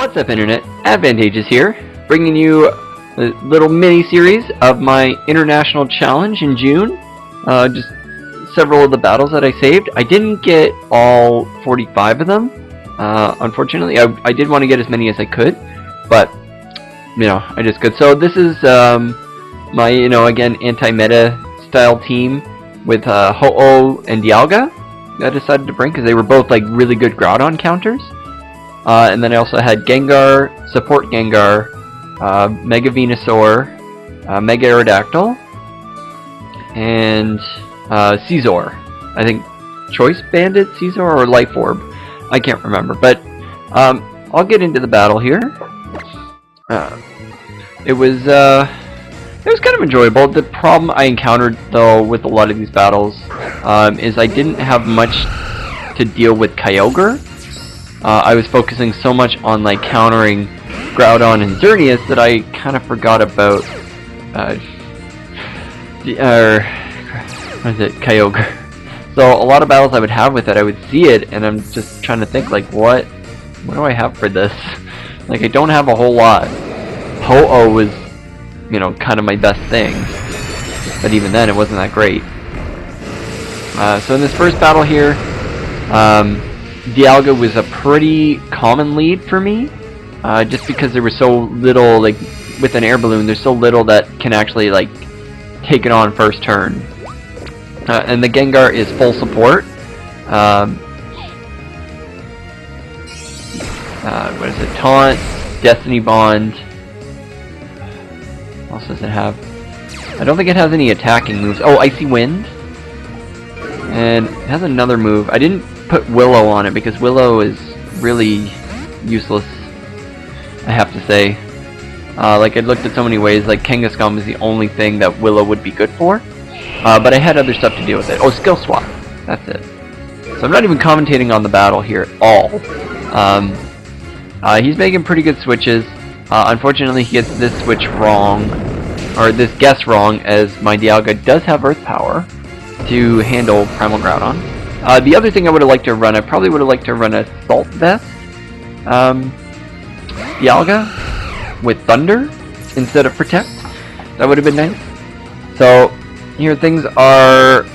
What's up, Internet? Advantageous here, bringing you a little mini-series of my international challenge in June. Just several of the battles that I saved. I didn't get all 45 of them, unfortunately. I did want to get as many as I could, but, I just could. So this is my, again, anti-meta style team with Ho-Oh and Dialga that I decided to bring because they were both like really good Groudon counters. And then I also had Gengar, Support Gengar, Mega Venusaur, Mega Aerodactyl, and Caesar. I think Choice Bandit, Caesar, or Life Orb. I can't remember, but I'll get into the battle here. It was kind of enjoyable. The problem I encountered though with a lot of these battles is I didn't have much to deal with Kyogre. I was focusing so much on like countering Groudon and Xerneas that I kind of forgot about Kyogre. So a lot of battles I would have with it, I would see it and I'm just trying to think like what do I have for this? Like I don't have a whole lot. Ho-Oh was kind of my best thing, but even then it wasn't that great. So in this first battle here, Dialga was a pretty common lead for me, just because there was so little, like with an air balloon, there's so little that can actually like take it on first turn. And the Gengar is full support. What is it? Taunt, Destiny Bond. What else does it have? I don't think it has any attacking moves. Oh, Icy Wind. And it has another move. I didn't put Willow on it because Willow is really useless, I have to say. Like I looked at so many ways, like Kangaskhan was the only thing that Willow would be good for. But I had other stuff to deal with it. Oh, Skill Swap. That's it. So I'm not even commentating on the battle here at all. He's making pretty good switches. Unfortunately, he gets this switch wrong, or this guess wrong, as my Dialga does have Earth Power to handle Primal Groudon. The other thing I would have liked to run, I probably would have liked to run a Salt Vest Dialga with Thunder instead of Protect. That would have been nice. So here things are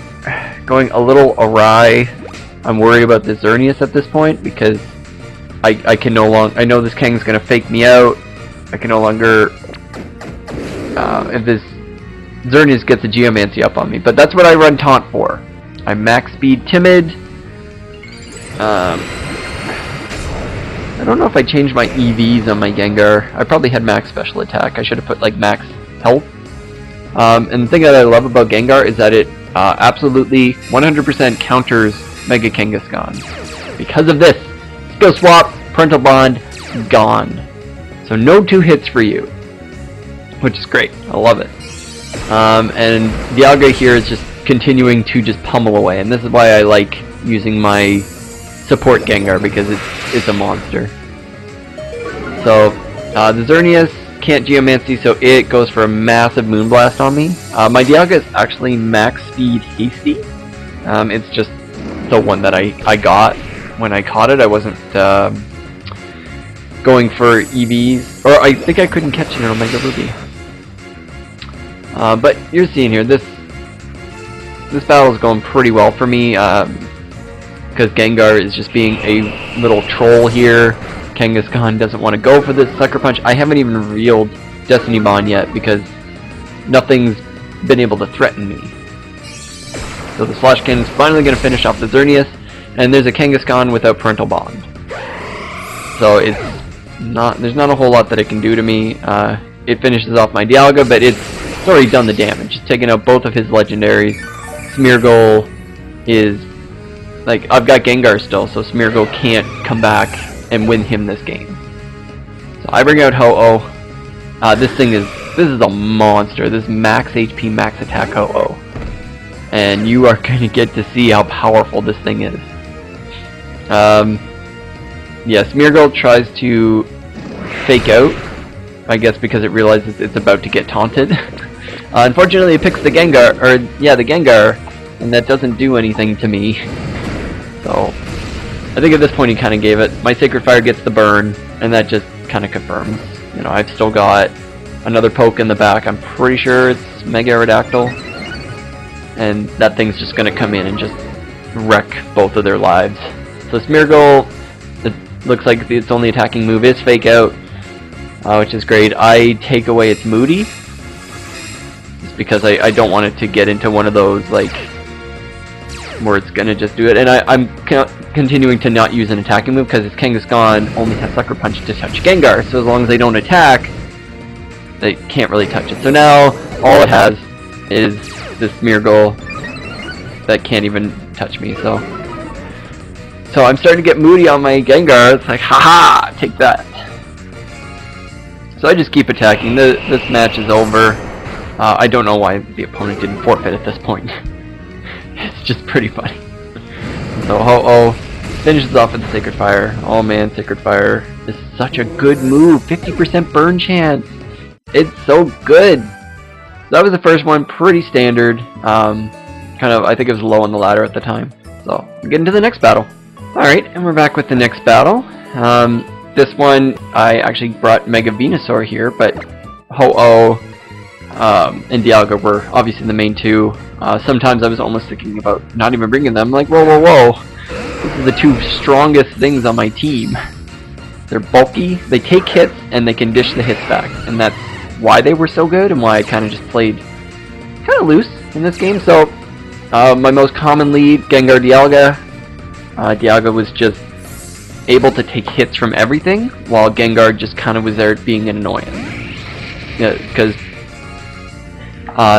going a little awry. I'm worried about this Xerneas at this point because I can no longer. I know this Kang's gonna fake me out. I can no longer. If this Xerneas gets a Geomancy up on me, but that's what I run Taunt for. I'm max speed Timid. I don't know if I changed my EVs on my Gengar. I probably had max special attack. I should have put like max health. And the thing that I love about Gengar is that it absolutely 100% counters Mega Kangaskhan. Because of this, Skill Swap, Parental Bond, gone. So no 2 hits for you, which is great. I love it. And Dialga here is just continuing to just pummel away, and this is why I like using my support Gengar, because it's a monster. So the Xerneas can't Geomancy, so it goes for a massive Moonblast on me. My Dialga is actually max speed Hasty. It's just the one that I got when I caught it. I wasn't going for EVs, or I think I couldn't catch it in Omega Ruby. But you're seeing here, this battle is going pretty well for me, because Gengar is just being a little troll here. Kangaskhan doesn't want to go for this Sucker Punch. I haven't even revealed Destiny Bond yet because nothing's been able to threaten me. So the Slash Cannon is finally going to finish off the Xerneas, and there's a Kangaskhan without Parental Bond. So there's not a whole lot that it can do to me. It finishes off my Dialga, but it's already done the damage. It's taken out both of his legendaries. Smeargle is like, I've got Gengar still, so Smeargle can't come back and win him this game. So I bring out Ho-Oh. This is a monster. This is max HP, max attack Ho-Oh, and you are going to get to see how powerful this thing is. Yeah, Smeargle tries to fake out, I guess because it realizes it's about to get taunted. Unfortunately, it picks the Gengar, the Gengar, and that doesn't do anything to me. So I think at this point he kind of gave it. My Sacred Fire gets the burn, and that just kind of confirms. You know, I've still got another poke in the back. I'm pretty sure it's Mega Aerodactyl, and that thing's just going to come in and just wreck both of their lives. So Smeargle, it looks like its only attacking move is Fake Out, which is great. I take away its Moody, just because I don't want it to get into one of those, like, where it's going to just do it. And I'm continuing to not use an attacking move because its Kangaskhan only has Sucker Punch to touch Gengar, so as long as they don't attack, they can't really touch it. So now all it has is this Smeargle that can't even touch me. So I'm starting to get moody on my Gengar. It's like, haha, take that. So I just keep attacking. This match is over. I don't know why the opponent didn't forfeit at this point. It's just pretty funny. So Ho-Oh finishes off with the Sacred Fire. Oh man, Sacred Fire is such a good move. 50% burn chance. It's so good. That was the first one, pretty standard. Kind of, I think it was low on the ladder at the time. So, we're getting to the next battle. Alright, and we're back with the next battle. This one, I actually brought Mega Venusaur here, but Ho-Oh and Dialga were obviously the main two. Sometimes I was almost thinking about not even bringing them. Like, whoa, whoa, whoa. These are the two strongest things on my team. They're bulky, they take hits, and they can dish the hits back. And that's why they were so good, and why I kind of just played kind of loose in this game. So, my most common lead, Gengar Dialga. Dialga was just able to take hits from everything, while Gengar just kind of was there being an annoyance. Yeah, because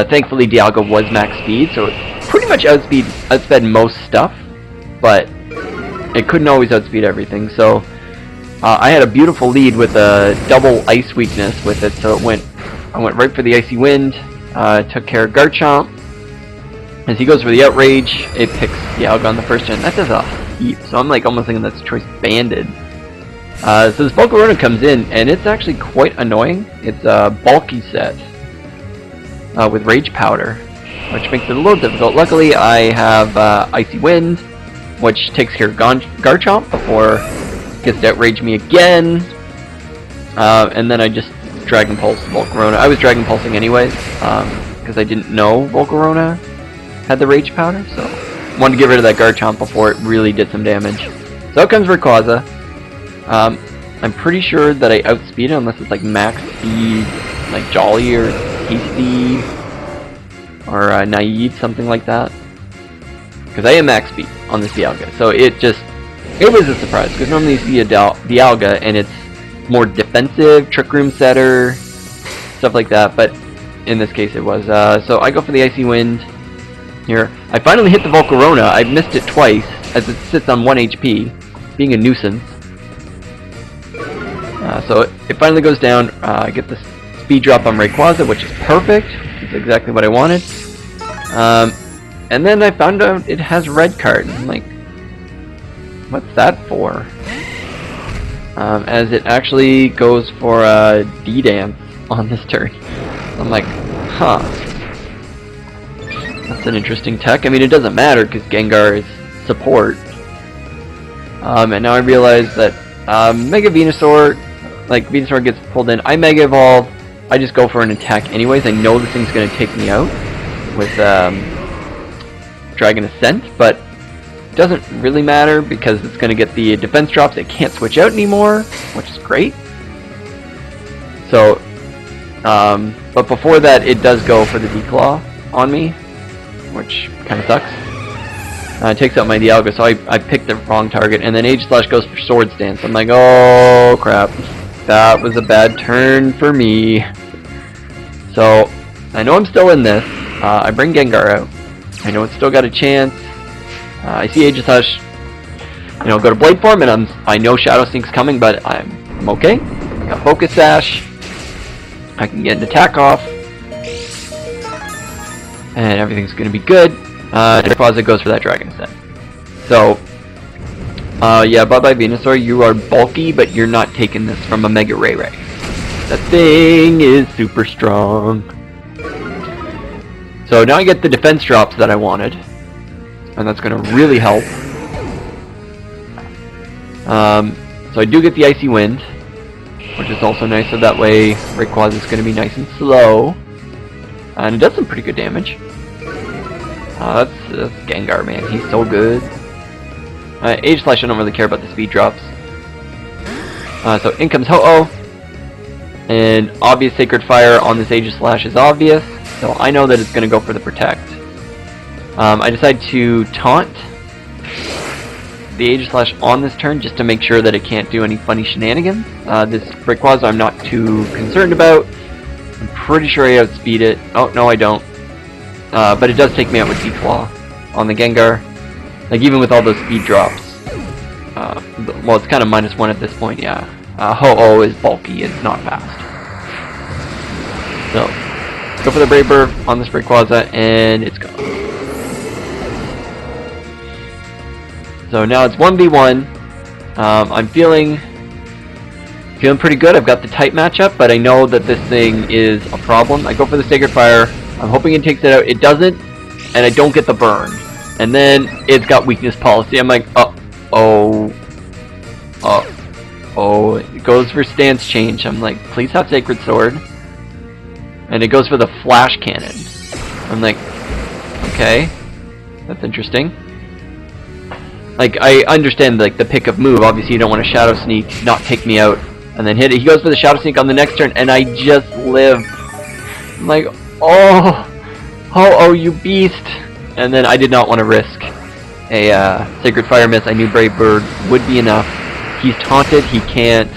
thankfully Dialga was max speed, so it pretty much outsped most stuff, but it couldn't always outspeed everything. So I had a beautiful lead with a double ice weakness with it, so I went right for the Icy Wind, took care of Garchomp. As he goes for the Outrage, it picks Dialga on the first gen. That does a heap, so I'm like almost thinking that's choice banded. So this Volcarona comes in, and it's actually quite annoying. It's a bulky set with Rage Powder, which makes it a little difficult. Luckily, I have Icy Wind, which takes care of Garchomp before it gets to Outrage me again. And then I just Dragon Pulse Volcarona. I was Dragon Pulsing anyways, because I didn't know Volcarona had the Rage Powder, so I wanted to get rid of that Garchomp before it really did some damage. So out comes Rayquaza. I'm pretty sure that I outspeed it unless it's like max speed, like Jolly or Tasty or Naive, something like that. Because I am max speed on this Dialga, so it was a surprise, because normally you see a Dialga and it's more defensive, Trick Room setter, stuff like that, but in this case it was. So I go for the Icy Wind here. I finally hit the Volcarona. I've missed it twice as it sits on 1 HP, being a nuisance. So it finally goes down. I get the speed drop on Rayquaza, which is perfect. It's exactly what I wanted. And then I found out it has red card. I'm like, what's that for? As it actually goes for a D-Dance on this turn. I'm like, huh. That's an interesting tech. I mean, it doesn't matter because Gengar is support. And now I realize that Mega Venusaur, like Venusaur gets pulled in, I Mega Evolve, I just go for an attack anyways. I know this thing's going to take me out with Dragon Ascent, but it doesn't really matter because it's going to get the defense drops. It can't switch out anymore, which is great. So, but before that, it does go for the D-Claw on me, which kind of sucks. It takes out my Dialga, so I picked the wrong target, and then Aegislash goes for Swords Dance. I'm like, oh crap, that was a bad turn for me. So, I know I'm still in this. I bring Gengar out. I know it's still got a chance. I see Aegislash, go to Blade Form, and I know Shadow Sneak's coming, but I'm okay. I got Focus Sash. I can get an attack off. And everything's going to be good. Rayquaza goes for that Dragon Ascent. So, yeah, bye-bye Venusaur. You are bulky, but you're not taking this from a Mega Ray Ray. That thing is super strong. So now I get the defense drops that I wanted. And that's going to really help. So I do get the Icy Wind, which is also nice, so that way Rayquaza is going to be nice and slow. And it does some pretty good damage. That's Gengar, man. He's so good. Age Slash, I don't really care about the speed drops. So in comes Ho-Oh. And obvious Sacred Fire on this Age Slash is obvious, so I know that it's going to go for the Protect. I decide to taunt the Age Slash on this turn just to make sure that it can't do any funny shenanigans. This Rayquaza I'm not too concerned about. I'm pretty sure I outspeed it. Oh, no I don't. But it does take me out with D-Claw on the Gengar. Like, even with all those speed drops. Well, it's kind of -1 at this point, yeah. Ho-Oh is bulky, it's not fast. So, go for the Brave Bird on this Rayquaza, and it's gone. So now it's 1v1. I'm feeling pretty good. I've got the type matchup, but I know that this thing is a problem. I go for the Sacred Fire. I'm hoping it takes it out. It doesn't, and I don't get the burn. And then it's got Weakness Policy. I'm like, oh, it goes for Stance Change. I'm like, please have Sacred Sword. And it goes for the Flash Cannon. I'm like, okay, that's interesting. Like, I understand like the pick of move. Obviously, you don't want to Shadow Sneak, not take me out, and then hit it. He goes for the Shadow Sneak on the next turn, and I just live. I'm like, oh, you beast! And then I did not want to risk a Sacred Fire miss. I knew Brave Bird would be enough. He's taunted. He can't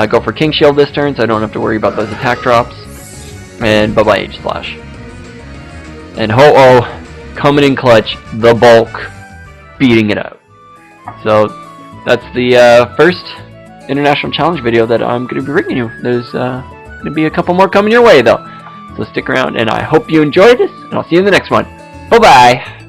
go for King Shield this turn, so I don't have to worry about those attack drops. And bye-bye Age Slash. And Ho-Oh coming in clutch, the bulk, beating it out. So that's the first International Challenge video that I'm going to be bringing you. There's going to be a couple more coming your way, though. So stick around, and I hope you enjoyed this, and I'll see you in the next one. Bye-bye!